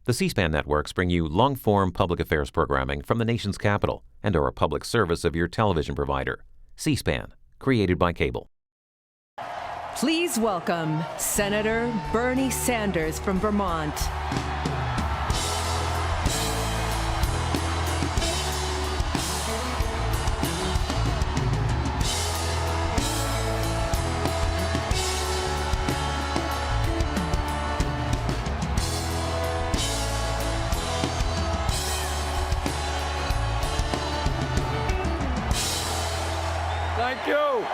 The C-SPAN networks bring you long-form public affairs programming from the nation's capital and are a public service of your television provider. C-SPAN, created by cable. Please welcome Senator Bernie Sanders from Vermont. Thank you.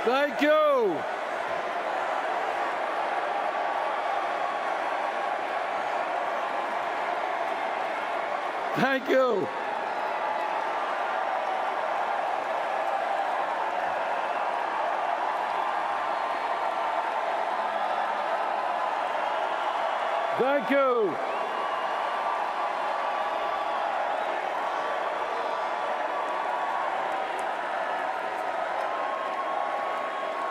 Thank you. Thank you. Thank you.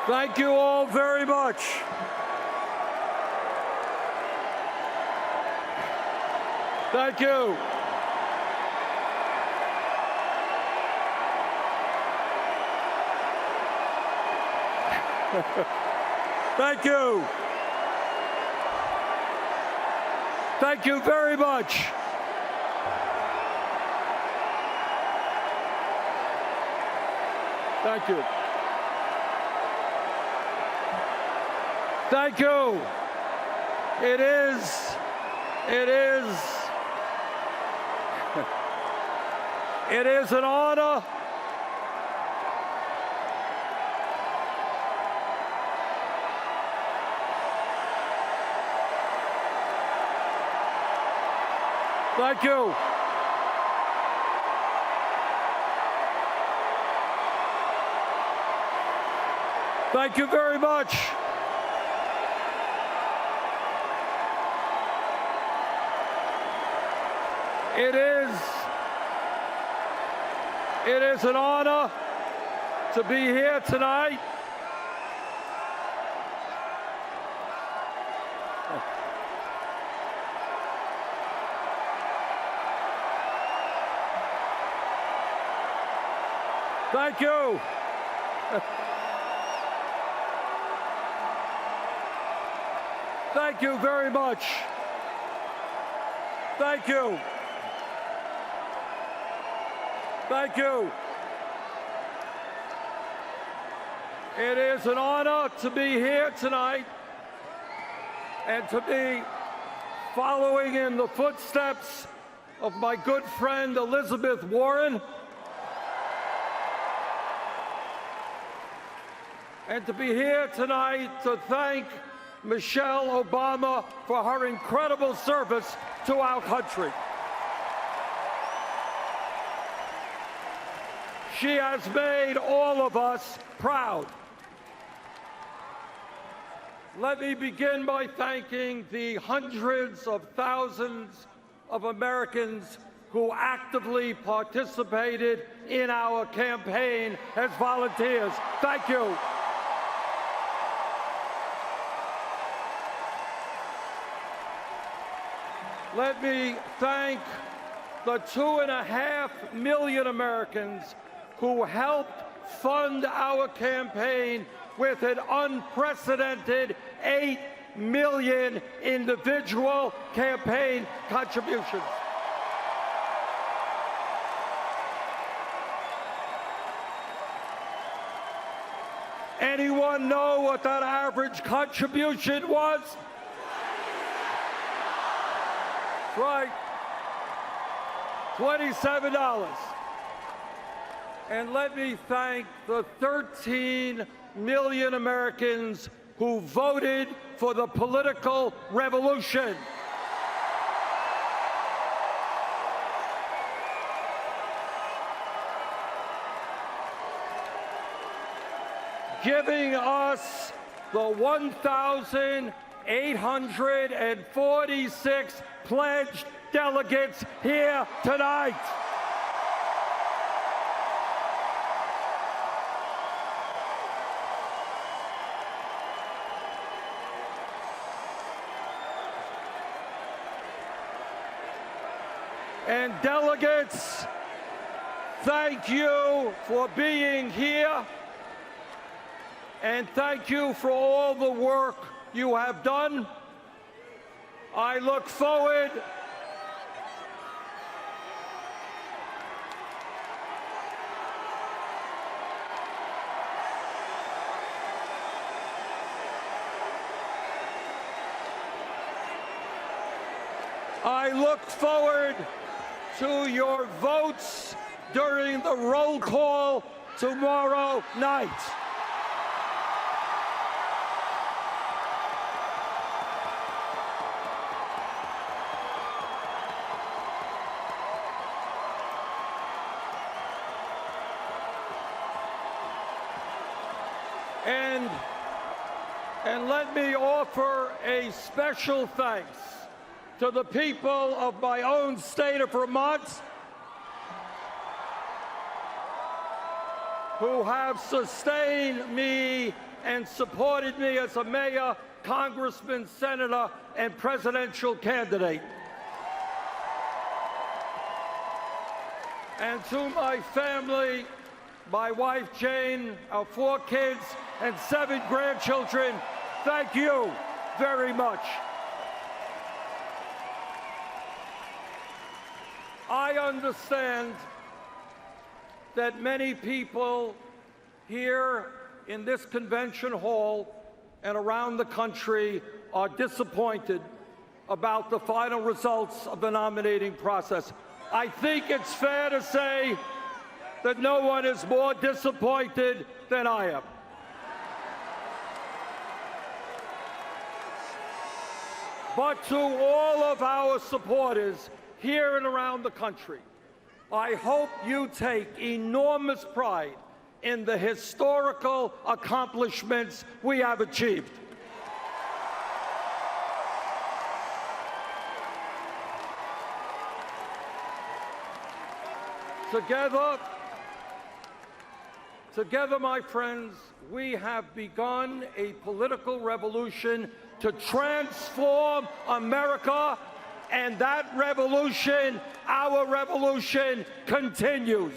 Thank you all very much. Thank you. Thank you. Thank you very much. Thank you. Thank you. It is an honor. Thank you. Thank you very much. It is an honor to be here tonight. Thank you. Thank you very much. Thank you. Thank you. It is an honor to be here tonight and to be following in the footsteps of my good friend Elizabeth Warren, and to be here tonight to thank Michelle Obama for her incredible service to our country. She has made all of us proud. Let me begin by thanking the hundreds of thousands of Americans who actively participated in our campaign as volunteers. Thank you. Let me thank the 2.5 million Americans who helped fund our campaign with an unprecedented 8 million individual campaign contributions. Anyone know what that average contribution was? Right, $27. And let me thank the 13 million Americans who voted for the political revolution. Giving us the 846 pledged delegates here tonight. And delegates, thank you for being here, and thank you for all the work you have done. I look forward to your votes during the roll call tomorrow night. And let me offer a special thanks to the people of my own state of Vermont who have sustained me and supported me as a mayor, congressman, senator, and presidential candidate. And to my family, my wife Jane, our 4 kids, and 7 grandchildren, thank you very much. I understand that many people here in this convention hall and around the country are disappointed about the final results of the nominating process. I think it's fair to say that no one is more disappointed than I am. But to all of our supporters here and around the country, I hope you take enormous pride in the historical accomplishments we have achieved. Together, my friends, we have begun a political revolution to transform America, and that revolution, our revolution, continues.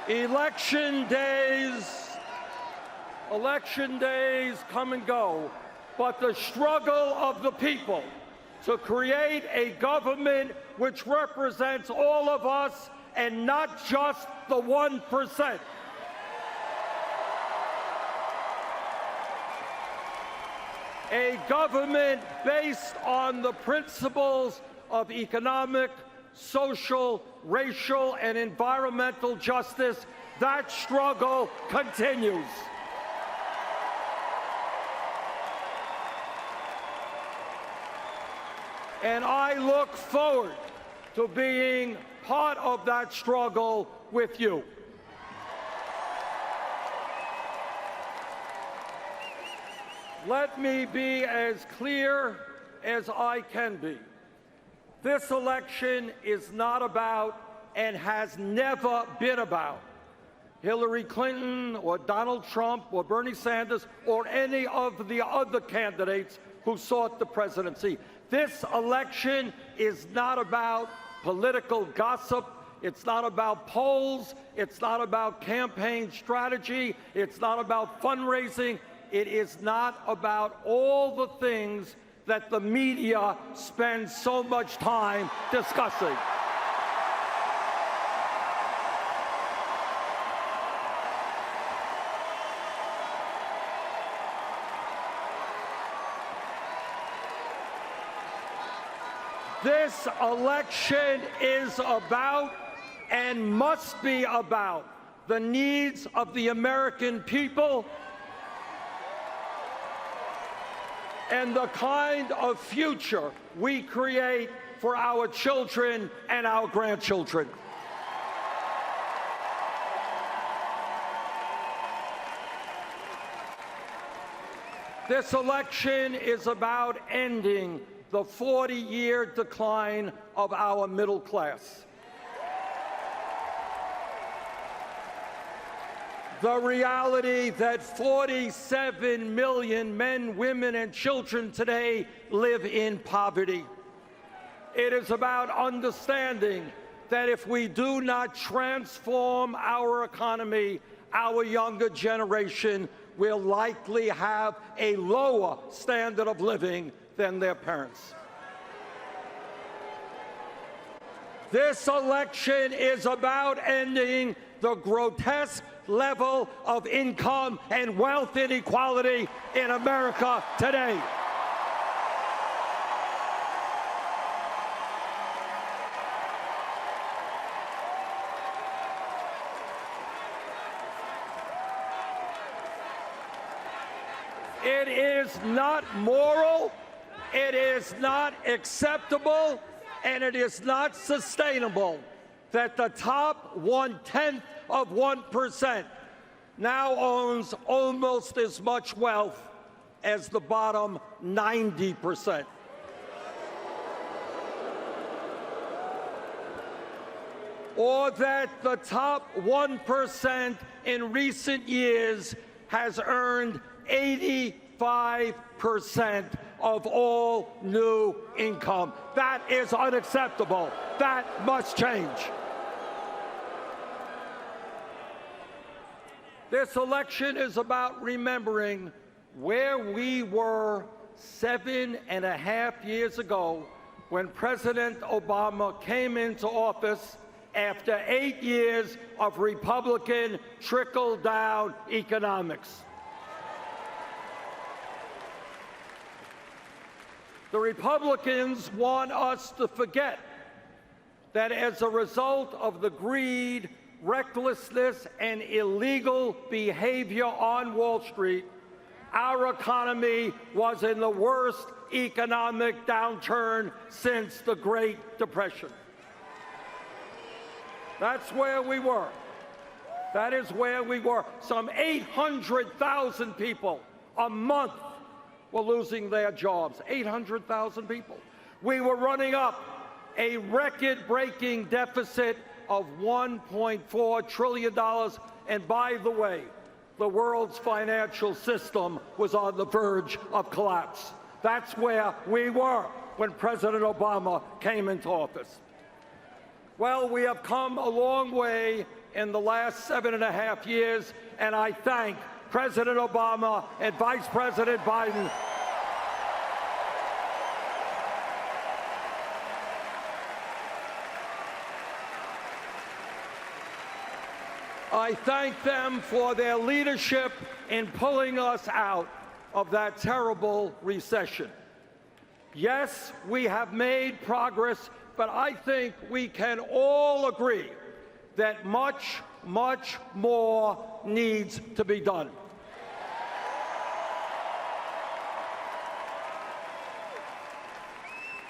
Election days come and go, but the struggle of the people to create a government which represents all of us and not just the 1%. A government based on the principles of economic, social, racial, and environmental justice. That struggle continues. And I look forward to being part of that struggle with you. Let me be as clear as I can be. This election is not about, and has never been about, Hillary Clinton or Donald Trump or Bernie Sanders or any of the other candidates who sought the presidency. This election is not about political gossip. It's not about polls. It's not about campaign strategy. It's not about fundraising. It is not about all the things that the media spends so much time discussing. This election is about and must be about the needs of the American people and the kind of future we create for our children and our grandchildren. This election is about ending the 40-year decline of our middle class. The reality that 47 million men, women, and children today live in poverty. It is about understanding that if we do not transform our economy, our younger generation will likely have a lower standard of living than their parents. This election is about ending the grotesque level of income and wealth inequality in America today. It is not moral, it is not acceptable, and it is not sustainable that the top 0.1% now owns almost as much wealth as the bottom 90%. Or that the top 1% in recent years has earned 85% of all new income. That is unacceptable. That must change. This election is about remembering where we were 7.5 years ago when President Obama came into office after 8 years of Republican trickle-down economics. The Republicans want us to forget that as a result of the greed, recklessness, and illegal behavior on Wall Street, our economy was in the worst economic downturn since the Great Depression. That's where we were. That is where we were. Some 800,000 people a month were losing their jobs. 800,000 people. We were running up a record-breaking deficit of $1.4 trillion. And by the way, the world's financial system was on the verge of collapse. That's where we were when President Obama came into office. Well, we have come a long way in the last 7.5 years, and I thank President Obama and Vice President Biden. I thank them for their leadership in pulling us out of that terrible recession. Yes, we have made progress, but I think we can all agree that much, much more needs to be done.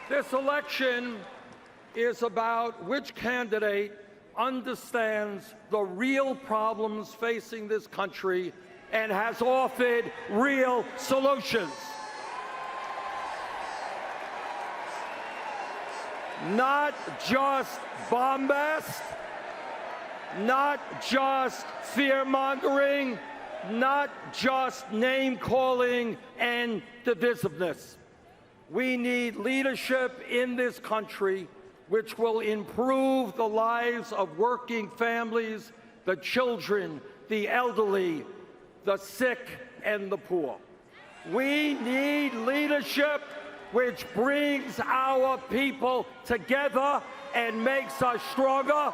This election is about which candidate understands the real problems facing this country and has offered real solutions. Not just bombast, not just fear-mongering, not just name-calling and divisiveness. We need leadership in this country which will improve the lives of working families, the children, the elderly, the sick, and the poor. We need leadership which brings our people together and makes us stronger.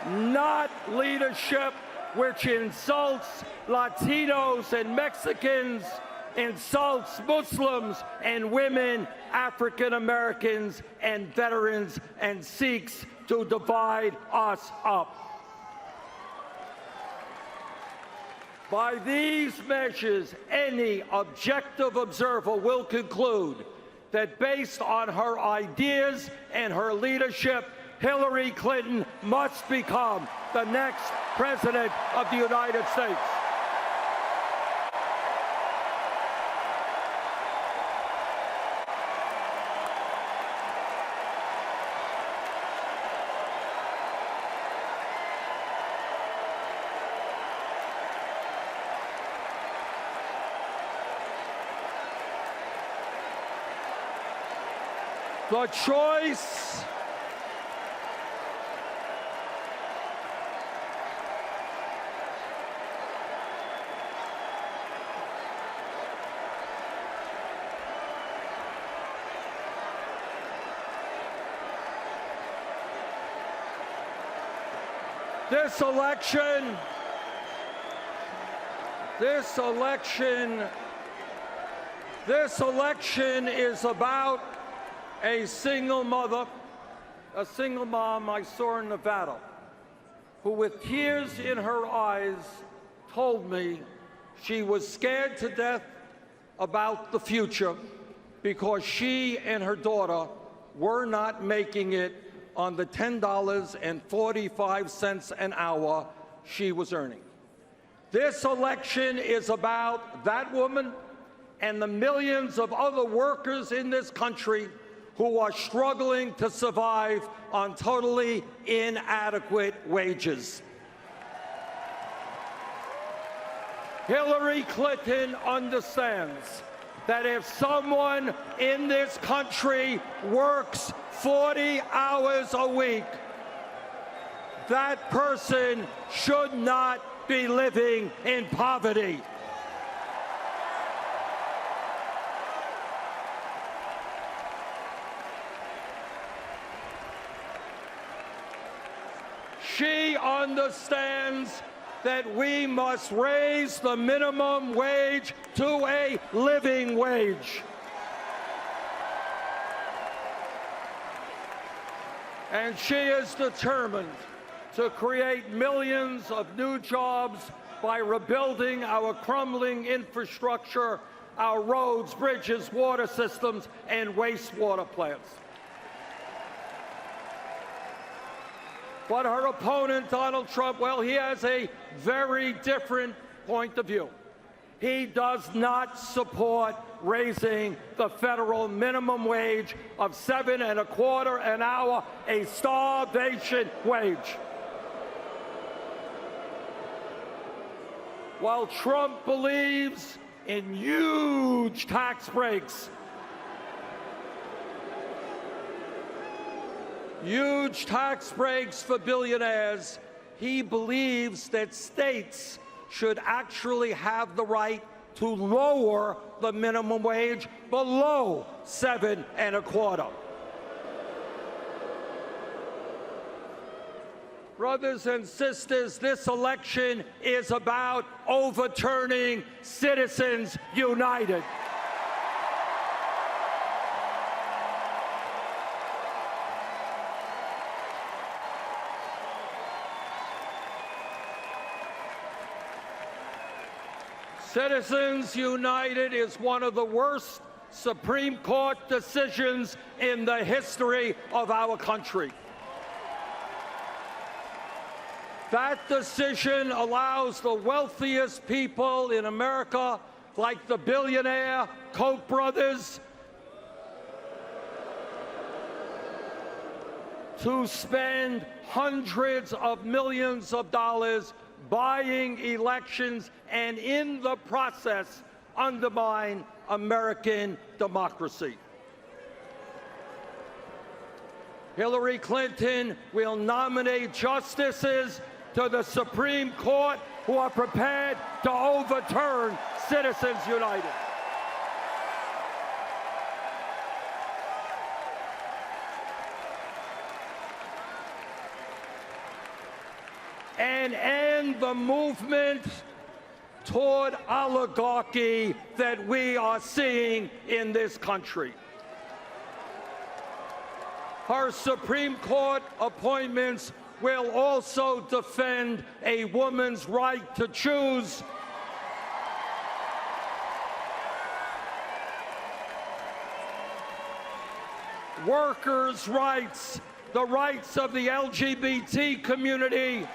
Not leadership which insults Latinos and Mexicans, insults Muslims and women, African Americans and veterans, and seeks to divide us up. By these measures, any objective observer will conclude that based on her ideas and her leadership, Hillary Clinton must become the next President of the United States. The choice This election is about a single mother, a single mom I saw in Nevada, who with tears in her eyes told me she was scared to death about the future because she and her daughter were not making it on the $10.45 an hour she was earning. This election is about that woman and the millions of other workers in this country who are struggling to survive on totally inadequate wages. Hillary Clinton understands that if someone in this country works 40 hours a week, that person should not be living in poverty. She understands that we must raise the minimum wage to a living wage. And she is determined to create millions of new jobs by rebuilding our crumbling infrastructure, our roads, bridges, water systems, and wastewater plants. But her opponent, Donald Trump, well, he has a very different point of view. He does not support raising the federal minimum wage of $7.25 an hour, a starvation wage. While Trump believes in huge tax breaks, for billionaires, he believes that states should actually have the right to lower the minimum wage below $7.25. Brothers and sisters, this election is about overturning Citizens United. Citizens United is one of the worst Supreme Court decisions in the history of our country. That decision allows the wealthiest people in America, like the billionaire Koch brothers, to spend hundreds of millions of dollars buying elections and in the process undermine American democracy. Hillary Clinton will nominate justices to the Supreme Court who are prepared to overturn Citizens United. And end the movement toward oligarchy that we are seeing in this country. Her Supreme Court appointments will also defend a woman's right to choose workers' rights, the rights of the LGBT community,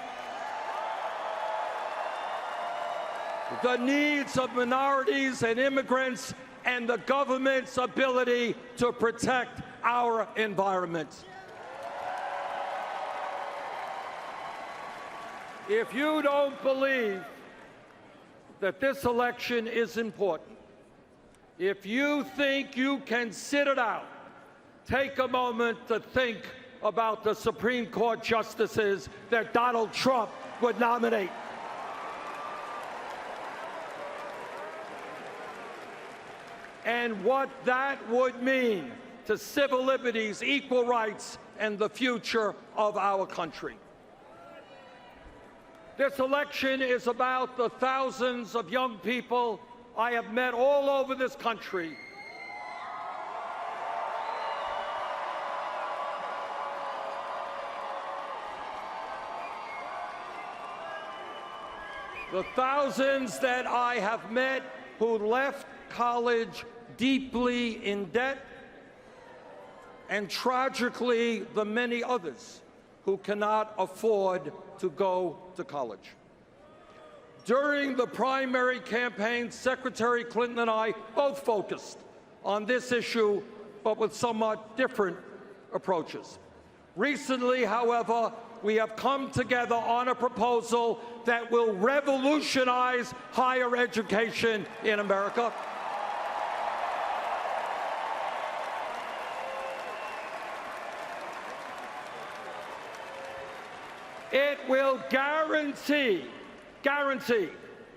the needs of minorities and immigrants, and the government's ability to protect our environment. If you don't believe that this election is important, if you think you can sit it out, take a moment to think about the Supreme Court justices that Donald Trump would nominate. And what that would mean to civil liberties, equal rights, and the future of our country. This election is about the thousands of young people I have met all over this country the thousands that I have met who left college deeply in debt, and tragically the many others who cannot afford to go to college. During the primary campaign, Secretary Clinton and I both focused on this issue, but with somewhat different approaches. Recently, however, we have come together on a proposal that will revolutionize higher education in America. It will guarantee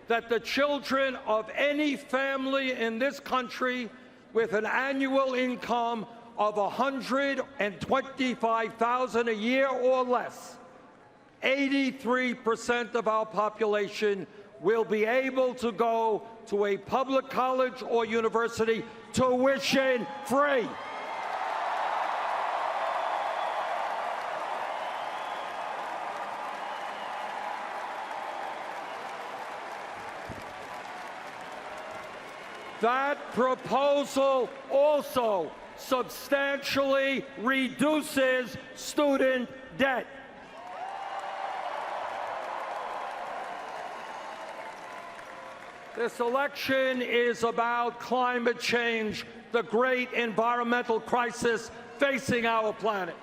that the children of any family in this country with an annual income of $125,000 a year or less, 83% of our population will be able to go to a public college or university tuition-free. That proposal also substantially reduces student debt. This election is about climate change, the great environmental crisis facing our planet,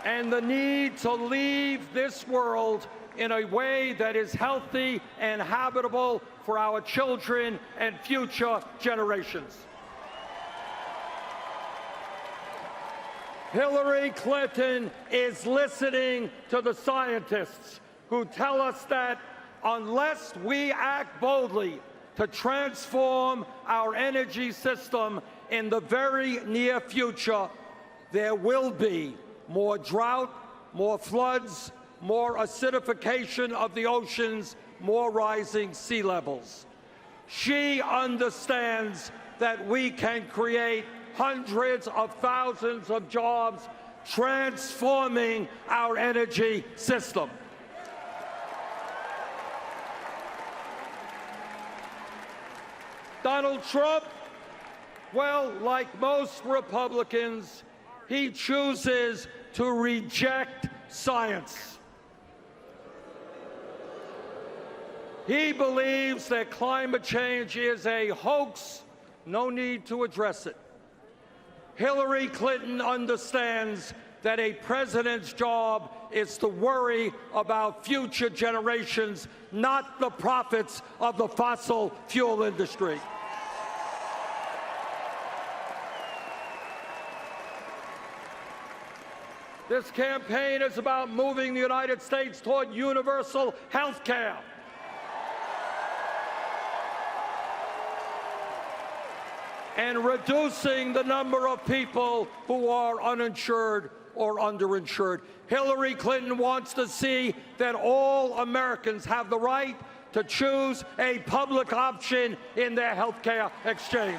and the need to leave this world in a way that is healthy and habitable for our children and future generations. Hillary Clinton is listening to the scientists who tell us that unless we act boldly to transform our energy system in the very near future, there will be more drought, more floods, more acidification of the oceans, more rising sea levels. She understands that we can create hundreds of thousands of jobs transforming our energy system. Donald Trump, well, like most Republicans, he chooses to reject science. He believes that climate change is a hoax, no need to address it. Hillary Clinton understands that a president's job is to worry about future generations, not the profits of the fossil fuel industry. This campaign is about moving the United States toward universal health care. And reducing the number of people who are uninsured or underinsured. Hillary Clinton wants to see that all Americans have the right to choose a public option in their health care exchange.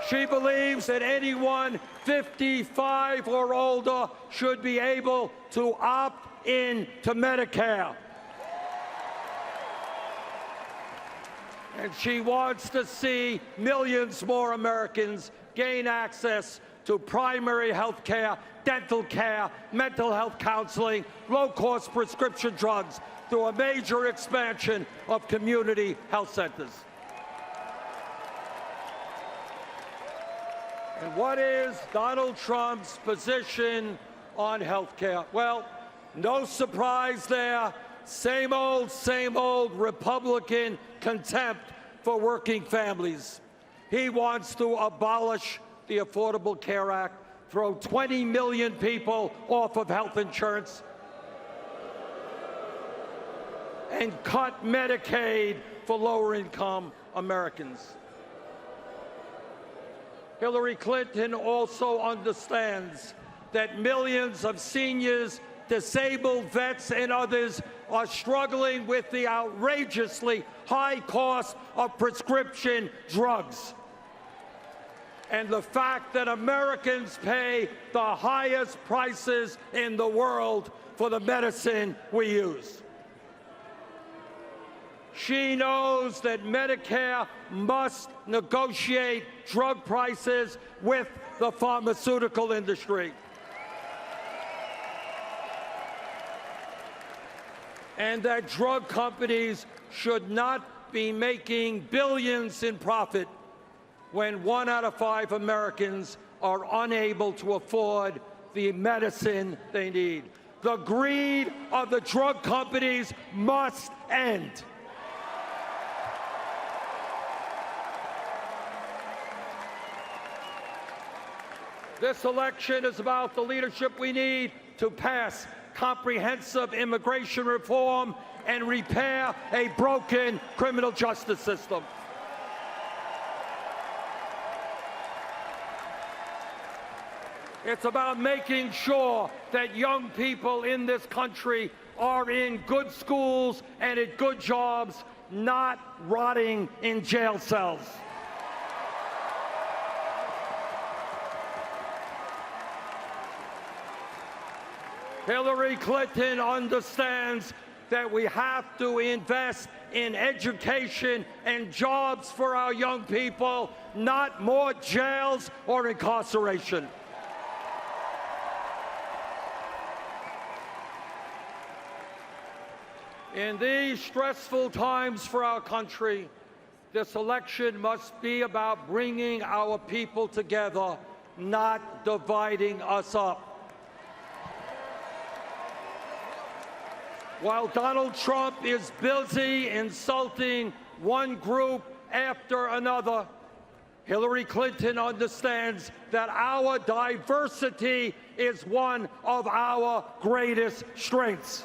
She believes that anyone 55 or older should be able to opt in to Medicare. And she wants to see millions more Americans gain access to primary health care, dental care, mental health counseling, low-cost prescription drugs through a major expansion of community health centers. And what is Donald Trump's position on health care? Well, no surprise there. Same old Republican contempt for working families. He wants to abolish the Affordable Care Act, throw 20 million people off of health insurance, and cut Medicaid for lower-income Americans. Hillary Clinton also understands that millions of seniors, disabled vets, and others are struggling with the outrageously high cost of prescription drugs, and the fact that Americans pay the highest prices in the world for the medicine we use. She knows that Medicare must negotiate drug prices with the pharmaceutical industry. And that drug companies should not be making billions in profit when 1 out of 5 Americans are unable to afford the medicine they need. The greed of the drug companies must end. This election is about the leadership we need to pass comprehensive immigration reform and repair a broken criminal justice system. It's about making sure that young people in this country are in good schools and at good jobs, not rotting in jail cells. Hillary Clinton understands that we have to invest in education and jobs for our young people, not more jails or incarceration. In these stressful times for our country, this election must be about bringing our people together, not dividing us up. While Donald Trump is busy insulting one group after another, Hillary Clinton understands that our diversity is one of our greatest strengths.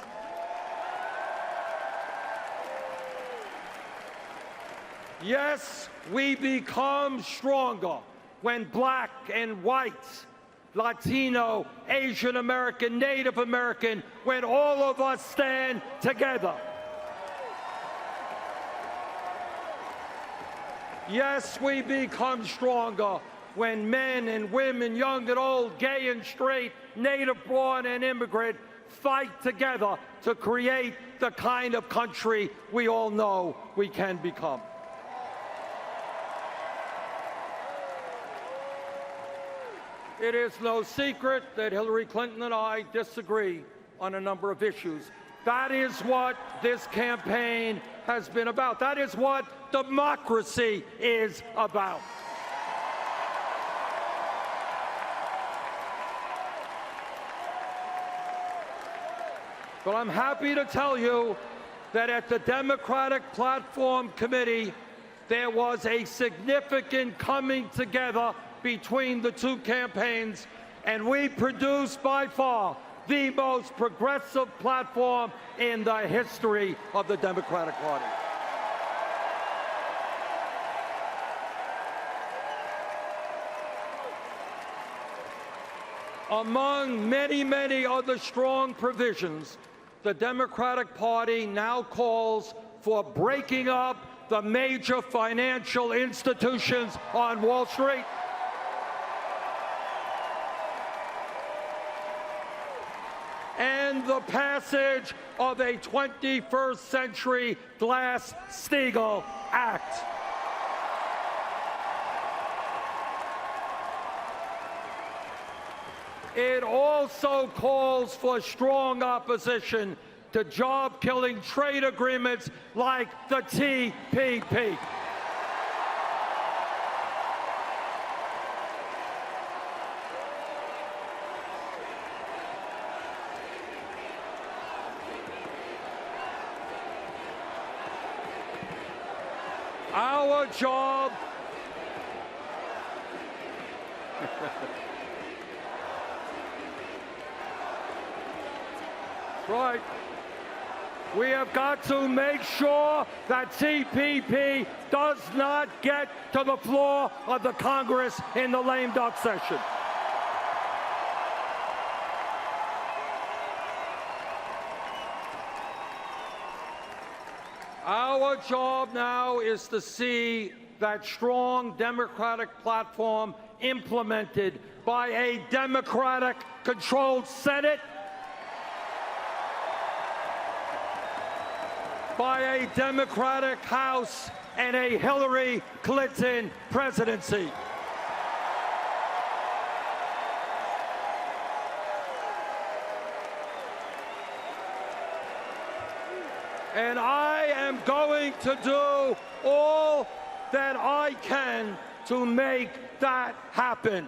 Yes, we become stronger when black and whites, Latino, Asian American, Native American, when all of us stand together. Yes, we become stronger when men and women, young and old, gay and straight, native-born and immigrant, fight together to create the kind of country we all know we can become. It is no secret that Hillary Clinton and I disagree on a number of issues. That is what this campaign has been about. That is what democracy is about. But I'm happy to tell you that at the Democratic Platform Committee, there was a significant coming together between the two campaigns, and we produced by far the most progressive platform in the history of the Democratic Party. Among many, many other strong provisions, the Democratic Party now calls for breaking up the major financial institutions on Wall Street, and begin the passage of a 21st century Glass-Steagall Act. It also calls for strong opposition to job-killing trade agreements like the TPP. Our job right. We have got to make sure that TPP does not get to the floor of the Congress in the lame duck session. Our job now is to see that strong Democratic platform implemented by a Democratic-controlled Senate, by a Democratic House, and a Hillary Clinton presidency. And I am going to do all that I can to make that happen.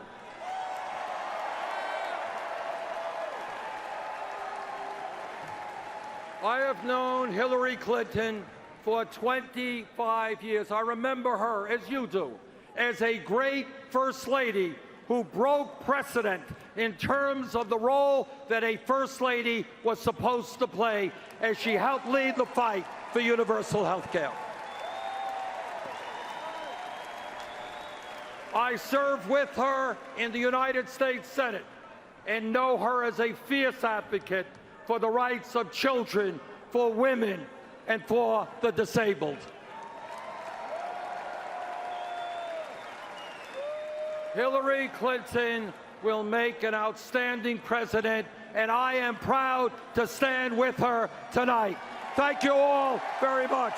I have known Hillary Clinton for 25 years. I remember her, as you do, as a great First Lady who broke precedent in terms of the role that a First Lady was supposed to play as she helped lead the fight for universal health care. I served with her in the United States Senate and know her as a fierce advocate for the rights of children, for women, and for the disabled. Hillary Clinton will make an outstanding president, and I am proud to stand with her tonight. Thank you all very much.